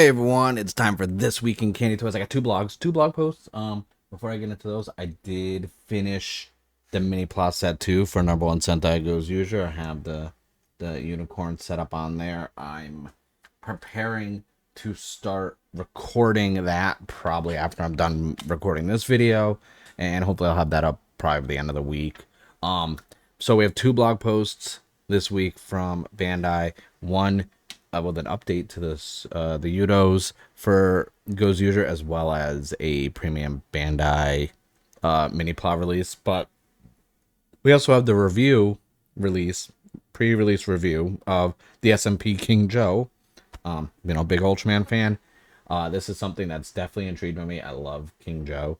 Hey everyone, it's time for This Week in Candy Toys. I got two blog posts. Before I get into those, I did finish the mini plot set 2 for number 1 Sentai Gozyuger. I have the unicorn set up on there. I'm preparing to start recording that probably after I'm done recording this video, and hopefully I'll have that up probably the end of the week. So we have two blog posts this week from Bandai. One with an update to this the Yudos for Gozyuger, as well as a Premium Bandai mini plot release. But we also have the pre-release review of the SMP King Joe. Big Ultraman fan. This is something that's definitely intrigued me. I love King Joe,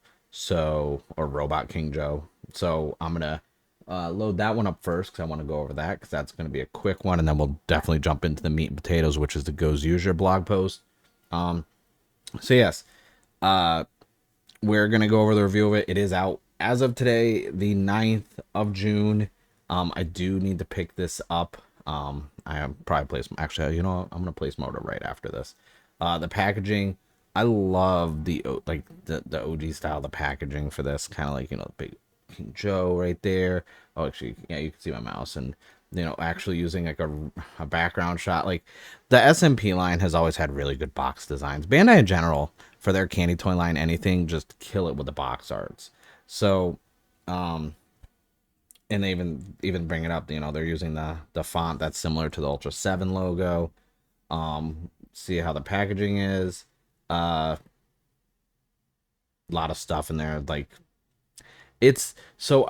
or Robot King Joe. So I'm gonna load that one up first because I want to go over that because that's going to be a quick one, and then we'll definitely jump into the meat and potatoes, which is the Gozyuger blog post. So yes, we're going to go over the review of it. It is out as of today, the 9th of June. I do need to pick this up. I am probably place. Actually, I'm going to place Motor right after this. The packaging, I love the OG style, the packaging for this, kind of like, the big King Joe right there. Oh, actually, yeah, you can see my mouse, and actually using like a background shot. Like, the SMP line has always had really good box designs. Bandai in general, for their candy toy line, anything, just kill it with the box arts. So, and they even bring it up. They're using the font that's similar to the Ultra 7 logo. See how the packaging is. A lot of stuff in there, like. It's so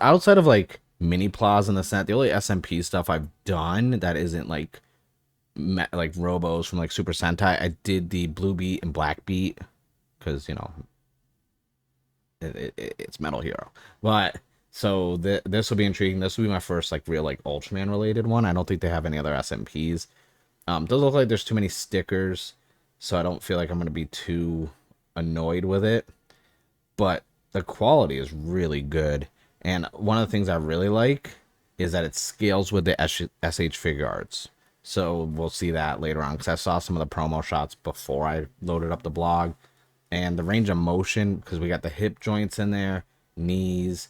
outside of like mini plas in the set, the only SMP stuff I've done that isn't like Robos from like Super Sentai. I did the Blue Beat and Black Beat because it's Metal Hero. But so this will be intriguing. This will be my first like real like Ultraman related one. I don't think they have any other SMPs. Doesn't look like there's too many stickers, so I don't feel like I'm gonna be too annoyed with it. But the quality is really good, and one of the things I really like is that it scales with the SH figure arts. So we'll see that later on, because I saw some of the promo shots before I loaded up the blog, and the range of motion, because we got the hip joints in there, knees,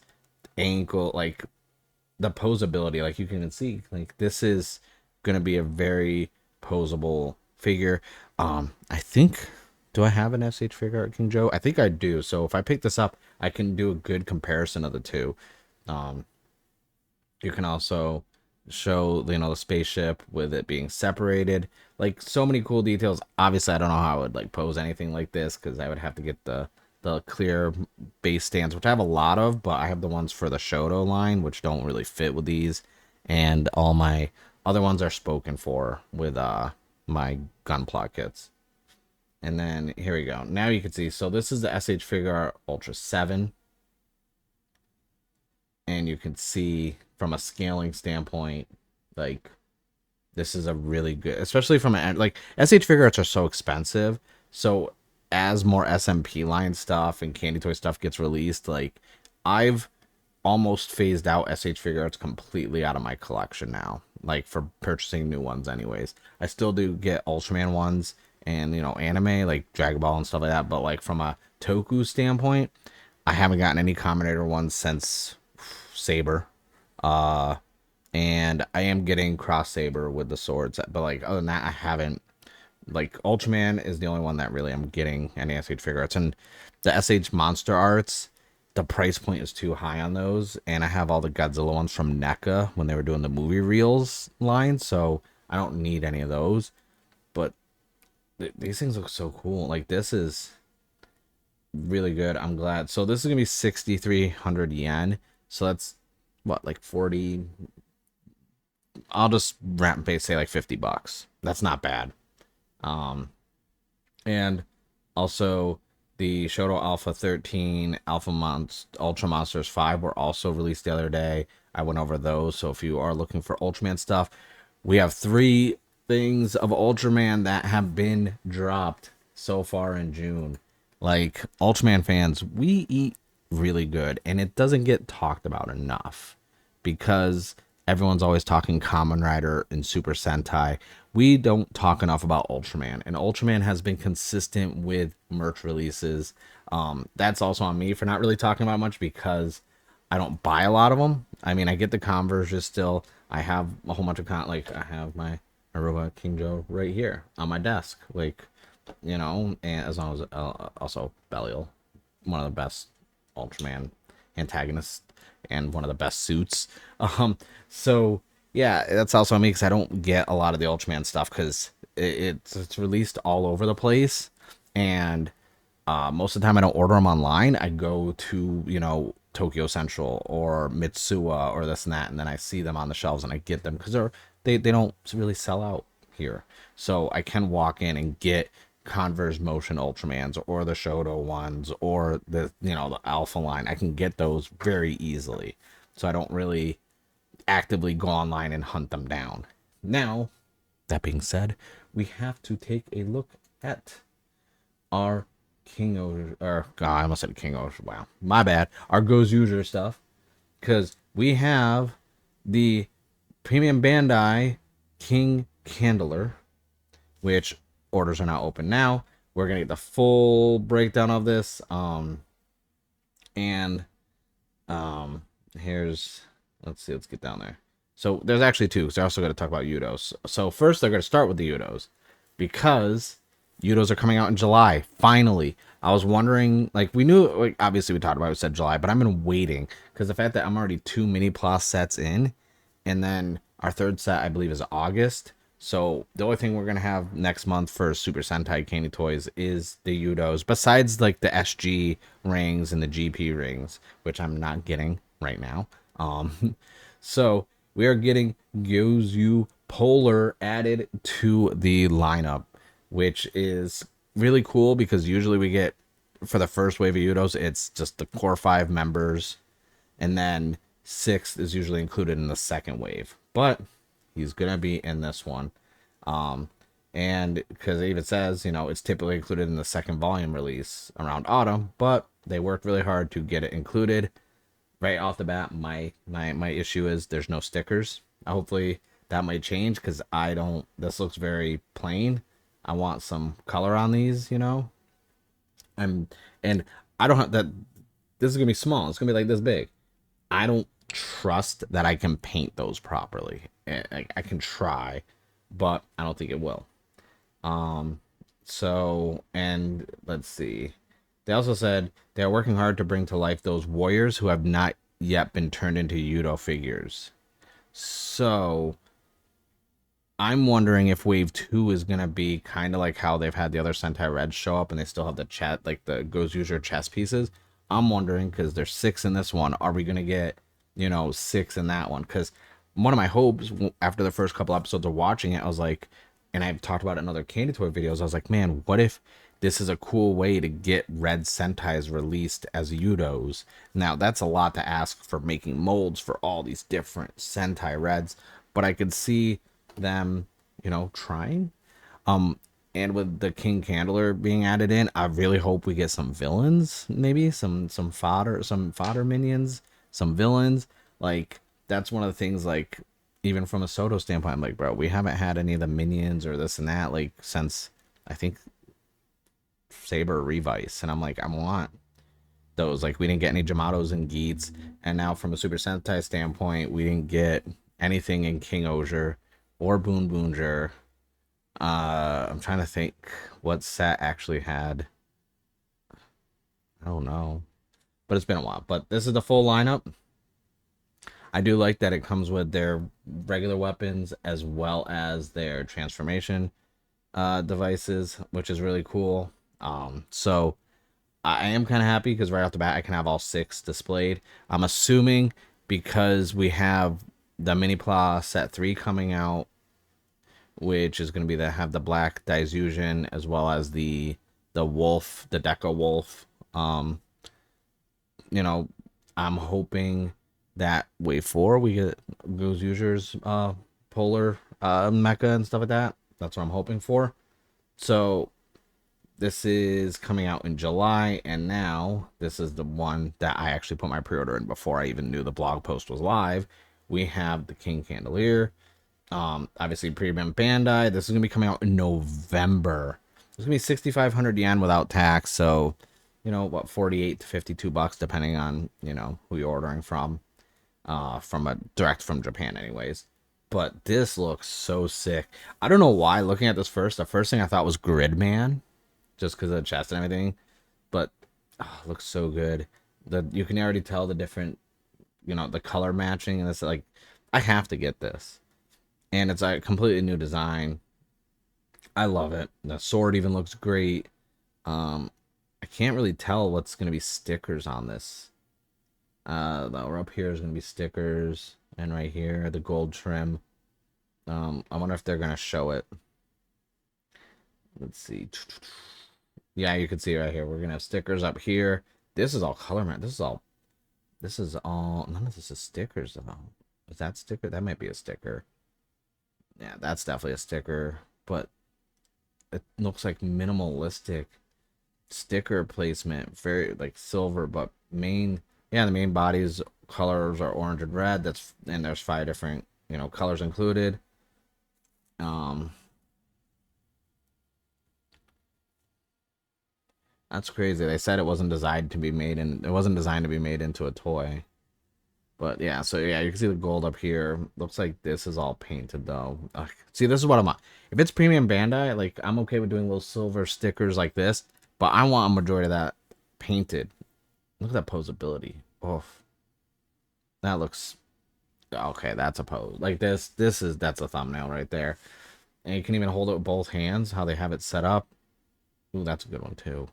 ankle, like the posability, like you can see, like this is gonna be a very posable figure. I think, do I have an SH figure art King Joe? I think I do. So if I pick this up, I can do a good comparison of the two. You can also show, the spaceship with it being separated. Like, so many cool details. Obviously, I don't know how I would like pose anything like this, because I would have to get the clear base stands, which I have a lot of, but I have the ones for the Shoto line, which don't really fit with these. And all my other ones are spoken for with my gunpla kits. And then here we go. Now you can see. So this is the SH Figure Art Ultra 7. And you can see from a scaling standpoint, like, this is a really good, especially from like, SH Figure Arts are so expensive. So as more SMP line stuff and candy toy stuff gets released, like, I've almost phased out SH Figure Arts completely out of my collection now. Like, for purchasing new ones anyways. I still do get Ultraman ones and anime like Dragon Ball and stuff like that, but like from a Toku standpoint, I haven't gotten any Combinator ones since Saber, and I am getting Cross Saber with the swords, but like other than that, I haven't. Like, Ultraman is the only one that really I'm getting any SH figure arts, and the SH monster arts, the price point is too high on those, and I have all the Godzilla ones from NECA when they were doing the movie reels line, so I don't need any of those. But these things look so cool. Like, this is really good. I'm glad. So this is gonna be 6,300 yen. So that's what, like 40. I'll just wrap base say like $50. That's not bad. And also the Shoto Alpha 13, Ultra Monsters 5 were also released the other day. I went over those. So if you are looking for Ultraman stuff, we have 3 things of Ultraman that have been dropped so far in June. Like, Ultraman fans, we eat really good, and it doesn't get talked about enough, because everyone's always talking Kamen Rider and Super Sentai. We don't talk enough about Ultraman, and Ultraman has been consistent with merch releases. That's also on me for not really talking about much because I don't buy a lot of them. I mean, I get the Converses still. I have a whole bunch of like I have my robot King Joe right here on my desk, like and as long as also Belial, one of the best Ultraman antagonists and one of the best suits. Um, so yeah, that's also me because I don't get a lot of the Ultraman stuff because it's released all over the place, and most of the time I don't order them online. I go to Tokyo Central or Mitsuwa or this and that, and then I see them on the shelves and I get them because they don't really sell out here. So I can walk in and get Converse Motion Ultramans or the Shoto ones or the Alpha line. I can get those very easily. So I don't really actively go online and hunt them down. Now, that being said, we have to take a look at our King Ocean, or God, I almost said King Ocean. Wow, my bad. Our Gozyuger stuff, because we have the Premium Bandai King Candelor, which orders are now open now. We're gonna get the full breakdown of this. And here's let's see, let's get down there. So there's actually two, because they're also going to talk about Yudos. So first, they're going to start with the Yudos because Yudos are coming out in July. Finally, I was wondering, like we knew, like obviously we talked about it, we said July, but I've been waiting because the fact that I'm already 2 minipla sets in, and then our third set I believe is August. So the only thing we're gonna have next month for Super Sentai Candy Toys is the Yudos, besides like the SG rings and the GP rings, which I'm not getting right now. So we are getting Gozyu Polar added to the lineup, which is really cool because usually we get, for the first wave of Yudos, it's just the core 5 members, and then 6 is usually included in the second wave. But he's gonna be in this one, and because it even says it's typically included in the second volume release around autumn, but they worked really hard to get it included right off the bat. My issue is there's no stickers. Hopefully that might change because I don't. This looks very plain. I want some color on these, and I don't have that. This is gonna be small. It's gonna be like this big. I don't trust that I can paint those properly. I can try, but I don't think it will. So, and let's see. They also said they are working hard to bring to life those warriors who have not yet been turned into Yudo figures. So, I'm wondering if Wave 2 is going to be kind of like how they've had the other Sentai Reds show up and they still have the like the Gozyuger chess pieces. I'm wondering, because there's 6 in this one, are we going to get, 6 in that one? Because one of my hopes after the first couple episodes of watching it, I was like, and I've talked about it in other Candy Toy videos, I was like, man, what if this is a cool way to get Red Sentais released as Yudos? Now, that's a lot to ask for making molds for all these different Sentai Reds, but I could see them, trying. And with the King Candelor being added in, I really hope we get some villains, maybe some fodder minions, some villains. Like, that's one of the things, like, even from a Soto standpoint, I'm like, bro, we haven't had any of the minions or this and that, like, since I think Saber Revice, and I'm like, I want those. Like, we didn't get any Jamatos and Geets, and now from a Super Sentai standpoint, we didn't get anything in King Ozier or Boon Boonger. I'm trying to think what set actually had. I don't know, but it's been a while. But this is the full lineup. I do like that it comes with their regular weapons as well as their transformation devices, which is really cool. So I am kind of happy because right off the bat I can have all 6 displayed. I'm assuming because we have the minipla set 3 coming out, which is going to be have the black Daisugen as well as the wolf, the Deco wolf. I'm hoping that wave 4 we get Gozyuger's polar mecha and stuff like that. That's what I'm hoping for. So this is coming out in July, and now this is the one that I actually put my pre-order in before I even knew the blog post was live, we have the King Candelor. Obviously Premium Bandai. This is gonna be coming out in November. It's gonna be 6,500 yen without tax. So, you know what, 48 to 52 bucks depending on who you're ordering from. From a direct from Japan, anyways. But this looks so sick. I don't know why. Looking at this first, the first thing I thought was Gridman, just because of the chest and everything. But it looks so good. You can already tell the different, the color matching, and it's like, I have to get this. And it's a completely new design. I love it. The sword even looks great. I can't really tell what's gonna be stickers on this. Up here is gonna be stickers, and right here the gold trim. I wonder if they're gonna show it. Let's see. Yeah, you can see right here. We're gonna have stickers up here. This is all color match. This is all. None of this is stickers though. Is that sticker? That might be a sticker. Yeah, that's definitely a sticker. But it looks like minimalistic sticker placement. Very like silver, but the main body's colors are orange and red. And there's 5 different colors included. That's crazy. They said it wasn't designed to be made into a toy. But yeah, so yeah, you can see the gold up here. Looks like this is all painted though. See, this is what I'm on. If it's Premium Bandai, like I'm okay with doing little silver stickers like this, but I want a majority of that painted. Look at that posability. Oh, that looks okay. That's a pose. Like that's a thumbnail right there. And you can even hold it with both hands. How they have it set up. Ooh, that's a good one too.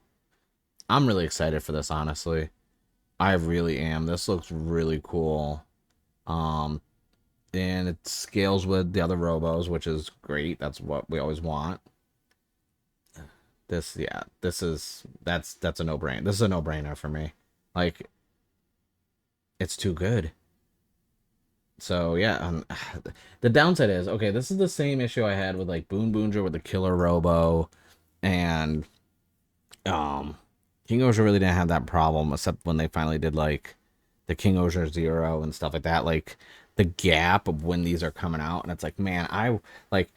I'm really excited for this, honestly. I really am. This looks really cool. And it scales with the other robos, which is great. That's what we always want. That's a no-brainer. This is a no-brainer for me. Like, it's too good. So yeah, the downside is, okay, this is the same issue I had with like Boon Boonja with the Killer Robo, and King Osher really didn't have that problem, except when they finally did like the King Osher Zero and stuff like that. Like the gap of when these are coming out, and it's like, man, I like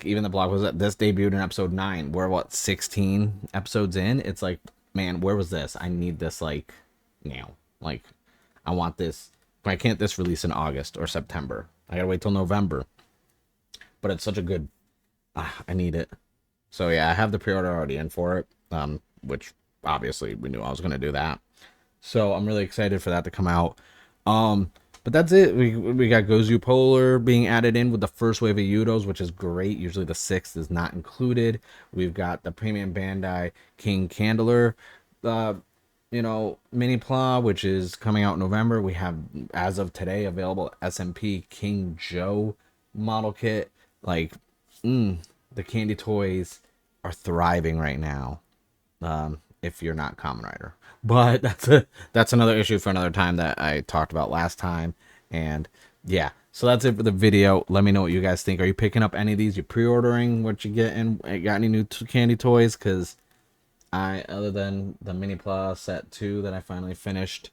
even the blog was that this debuted in episode 9. We're what, 16 episodes in? It's like, man, where was this? I need this like now. Like, I want this. Why can't this release in August or September? I gotta wait till November. But it's such a good. I need it. So yeah, I have the pre-order already in for it. Which obviously we knew I was gonna do that. So I'm really excited for that to come out. But that's it. We got Gozyu Polar being added in with the first wave of Yudos, which is great. Usually the 6th is not included. We've got the Premium Bandai King Candelor, minipla, which is coming out in November. We have, as of today, available SMP King Joe model kit. Like, the candy toys are thriving right now. If you're not Kamen Rider, but that's another issue for another time that I talked about last time. And yeah, so that's it for the video. Let me know what you guys think. Are you picking up any of these? You pre-ordering? What you getting? Got any new candy toys? Because other than the minipla set 2 that I finally finished,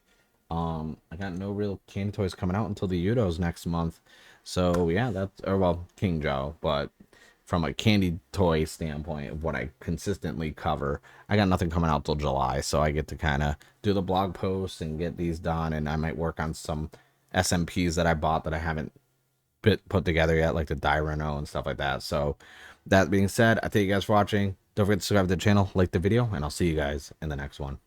I got no real candy toys coming out until the Yudos next month. So yeah, King Joe, but from a candy toy standpoint of what I consistently cover, I got nothing coming out till July, so I get to kind of do the blog posts and get these done, and I might work on some SMPs that I bought that I haven't put together yet, like the Dyreno and stuff like that. So that being said, I thank you guys for watching. Don't forget to subscribe to the channel, like the video, and I'll see you guys in the next one.